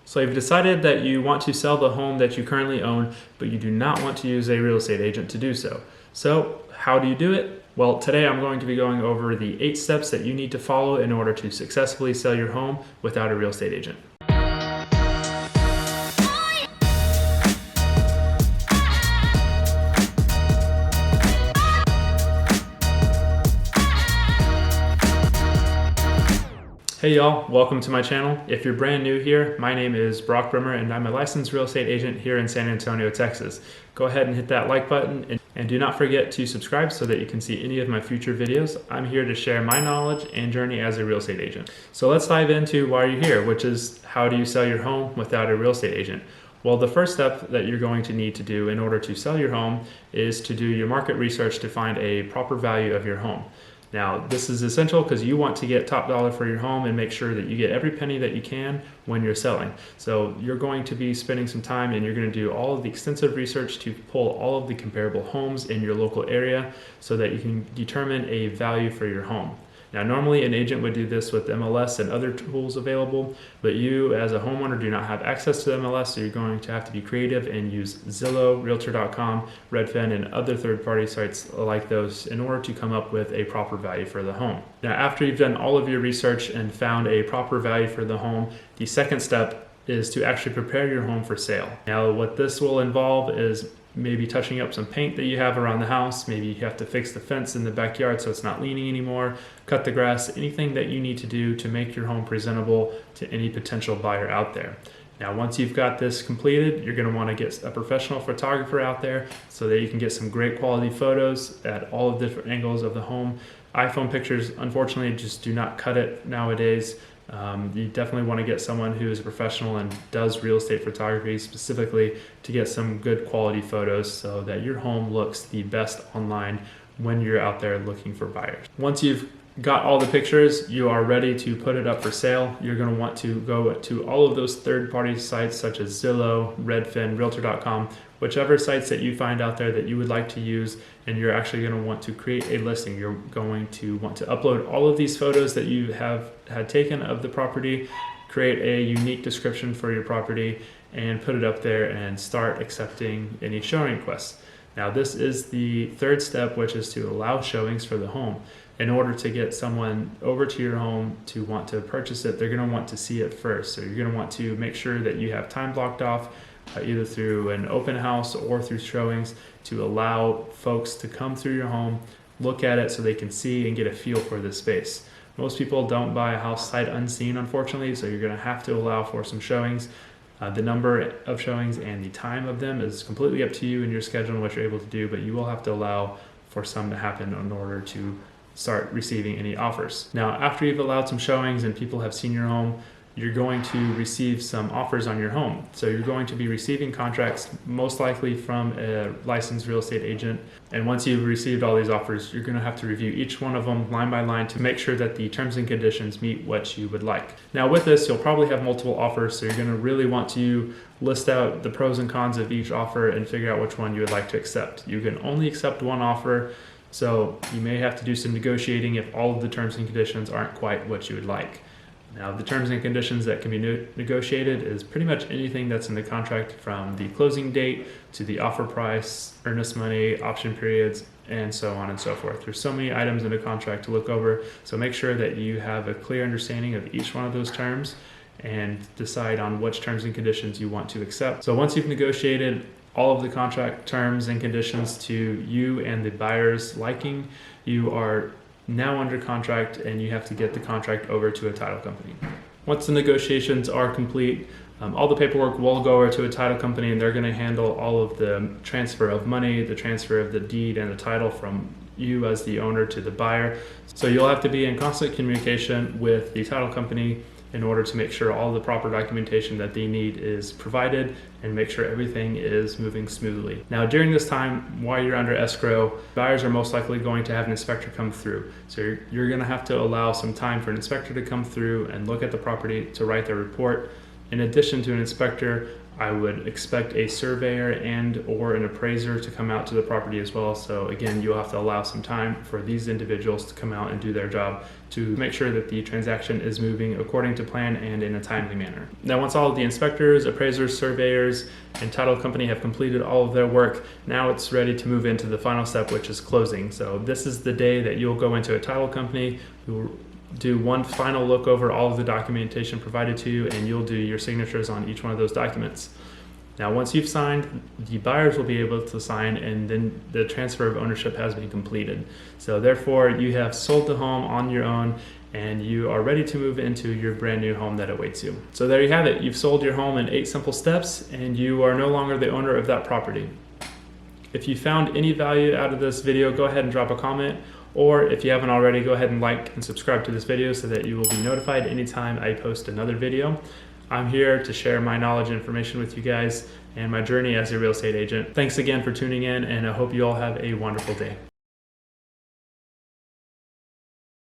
So you've decided that you want to sell the home that you currently own, but you do not want to use a real estate agent to do so. So how do you do it? Well, today I'm going to be going over the 8 steps that you need to follow in order to successfully sell your home without a real estate agent. Hey y'all, welcome to my channel. If you're brand new here, my name is Brock.Bremmer and I'm a licensed real estate agent here in San Antonio, Texas. Go ahead and hit that like button and do not forget to subscribe so that you can see any of my future videos. I'm here to share my knowledge and journey as a real estate agent. So let's dive into why you're here, which is how do you sell your home without a real estate agent? Well, the first step that you're going to need to do in order to sell your home is to do your market research to find a proper value of your home. Now, this is essential because you want to get top dollar for your home and make sure that you get every penny that you can when you're selling. So you're going to be spending some time and you're going to do all of the extensive research to pull all of the comparable homes in your local area so that you can determine a value for your home. Now, normally an agent would do this with MLS and other tools available, but you as a homeowner do not have access to MLS, so you're going to have to be creative and use Zillow, Realtor.com, Redfin, and other third-party sites like those in order to come up with a proper value for the home. Now, after you've done all of your research and found a proper value for the home, the second step is to actually prepare your home for sale. Now, what this will involve is maybe touching up some paint that you have around the house. Maybe you have to fix the fence in the backyard so it's not leaning anymore, cut the grass, anything that you need to do to make your home presentable to any potential buyer out there. Now, once you've got this completed, you're going to want to get a professional photographer out there so that you can get some great quality photos at all of the different angles of the home. iPhone pictures, unfortunately, just do not cut it nowadays. You definitely want to get someone who is a professional and does real estate photography specifically to get some good quality photos so that your home looks the best online when you're out there looking for buyers. Once you've got all the pictures, you are ready to put it up for sale. You're going to want to go to all of those third-party sites such as Zillow, Redfin, Realtor.com, whichever sites that you find out there that you would like to use, and you're actually going to want to create a listing. You're going to want to upload all of these photos that you have had taken of the property, create a unique description for your property, and put it up there and start accepting any showing requests. Now, this is the third step, which is to allow showings for the home. In order to get someone over to your home to want to purchase it, they're going to want to see it first. So you're going to want to make sure that you have time blocked off either through an open house or through showings to allow folks to come through your home, look at it so they can see and get a feel for the space. Most people don't buy a house sight unseen, unfortunately, so you're going to have to allow for some showings. The number of showings and the time of them is completely up to you and your schedule and what you're able to do, but you will have to allow for some to happen in order to start receiving any offers. Now, after you've allowed some showings and people have seen your home, you're going to receive some offers on your home. So you're going to be receiving contracts most likely from a licensed real estate agent. And once you've received all these offers, you're going to have to review each one of them line by line to make sure that the terms and conditions meet what you would like. Now, with this, you'll probably have multiple offers, so you're going to really want to list out the pros and cons of each offer and figure out which one you would like to accept. You can only accept one offer, so you may have to do some negotiating if all of the terms and conditions aren't quite what you would like. Now, the terms and conditions that can be negotiated is pretty much anything that's in the contract, from the closing date to the offer price, earnest money, option periods, and so on and so forth. There's so many items in the contract to look over, so make sure that you have a clear understanding of each one of those terms and decide on which terms and conditions you want to accept. So once you've negotiated all of the contract terms and conditions to you and the buyer's liking, you are now under contract and you have to get the contract over to a title company. Once the negotiations are complete, all the paperwork will go over to a title company and they're going to handle all of the transfer of money, the transfer of the deed and the title from you as the owner to the buyer. So you'll have to be in constant communication with the title company in order to make sure all the proper documentation that they need is provided and make sure everything is moving smoothly. Now, during this time, while you're under escrow, buyers are most likely going to have an inspector come through. So you're going to have to allow some time for an inspector to come through and look at the property to write their report. In addition to an inspector, I would expect a surveyor and or an appraiser to come out to the property as well. So again, you'll have to allow some time for these individuals to come out and do their job to make sure that the transaction is moving according to plan and in a timely manner. Now, once all of the inspectors, appraisers, surveyors, and title company have completed all of their work, now it's ready to move into the final step, which is closing. So this is the day that you'll go into a title company, you'll do one final look over all of the documentation provided to you, and you'll do your signatures on each one of those documents. Now, once you've signed, the buyers will be able to sign, and then the transfer of ownership has been completed. So therefore, you have sold the home on your own, and you are ready to move into your brand new home that awaits you. So there you have it. You've sold your home in 8 simple steps, and you are no longer the owner of that property. If you found any value out of this video, go ahead and drop a comment. Or if you haven't already, go ahead and like and subscribe to this video so that you will be notified anytime I post another video. I'm here to share my knowledge and information with you guys and my journey as a real estate agent. Thanks again for tuning in, and I hope you all have a wonderful day.